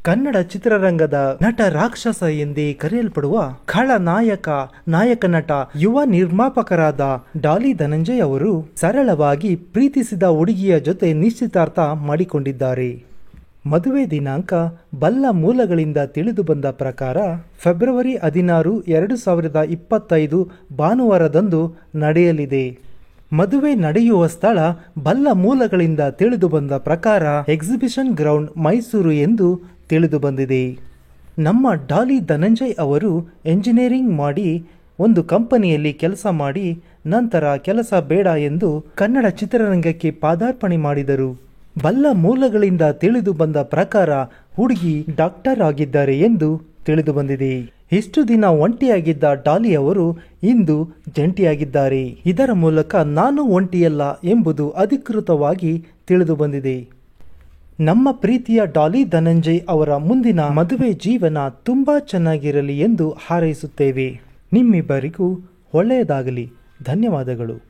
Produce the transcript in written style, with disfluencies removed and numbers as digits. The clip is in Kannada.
ಕನ್ನಡ ಚಿತ್ರರಂಗದ ನಟ ರಾಕ್ಷಸ ಎಂದೇ ಕರೆಯಲ್ಪಡುವ ಖಳನಾಯಕ ನಾಯಕ ನಟ ಯುವ ನಿರ್ಮಾಪಕರಾದ ಡಾಲಿ ಧನಂಜಯ್ ಅವರು ಸರಳವಾಗಿ ಪ್ರೀತಿಸಿದ ಹುಡುಗಿಯ ಜೊತೆ ನಿಶ್ಚಿತಾರ್ಥ ಮಾಡಿಕೊಂಡಿದ್ದಾರೆ. ಮದುವೆ ದಿನಾಂಕ ಬಲ್ಲ ಮೂಲಗಳಿಂದ ತಿಳಿದು ಬಂದ ಪ್ರಕಾರ ಫೆಬ್ರವರಿ 16, 2025 ಭಾನುವಾರದಂದು ನಡೆಯಲಿದೆ. ಮದುವೆ ನಡೆಯುವ ಸ್ಥಳ ಬಲ್ಲ ಮೂಲಗಳಿಂದ ತಿಳಿದು ಬಂದ ಪ್ರಕಾರ ಎಕ್ಸಿಬಿಷನ್ ಗ್ರೌಂಡ್ ಮೈಸೂರು ಎಂದು ತಿಳಿದು ಬಂದಿದೆ. ನಮ್ಮ ಡಾಲಿ ಧನಂಜಯ್ ಅವರು ಎಂಜಿನಿಯರಿಂಗ್ ಮಾಡಿ ಒಂದು ಕಂಪನಿಯಲ್ಲಿ ಕೆಲಸ ಮಾಡಿ ನಂತರ ಕೆಲಸ ಬೇಡ ಎಂದು ಕನ್ನಡ ಚಿತ್ರರಂಗಕ್ಕೆ ಪಾದಾರ್ಪಣೆ ಮಾಡಿದರು. ಬಲ್ಲ ಮೂಲಗಳಿಂದ ತಿಳಿದು ಬಂದ ಪ್ರಕಾರ ಹುಡುಗಿ ಡಾಕ್ಟರ್ ಆಗಿದ್ದಾರೆ ಎಂದು ತಿಳಿದು ಬಂದಿದೆ. ಇಷ್ಟು ದಿನ ಒಂಟಿಯಾಗಿದ್ದ ಡಾಲಿ ಅವರು ಇಂದು ಜಂಟಿಯಾಗಿದ್ದಾರೆ. ಇದರ ಮೂಲಕ ನಾನು ಒಂಟಿಯಲ್ಲ ಎಂಬುದು ಅಧಿಕೃತವಾಗಿ ತಿಳಿದು ಬಂದಿದೆ. ನಮ್ಮ ಪ್ರೀತಿಯ ಡಾಲಿ ಧನಂಜಯ್ ಅವರ ಮುಂದಿನ ಮದುವೆ ಜೀವನ ತುಂಬಾ ಚೆನ್ನಾಗಿರಲಿ ಎಂದು ಹಾರೈಸುತ್ತೇವೆ. ನಿಮ್ಮಿಬ್ಬರಿಗೂ ಒಳ್ಳೆಯದಾಗಲಿ. ಧನ್ಯವಾದಗಳು.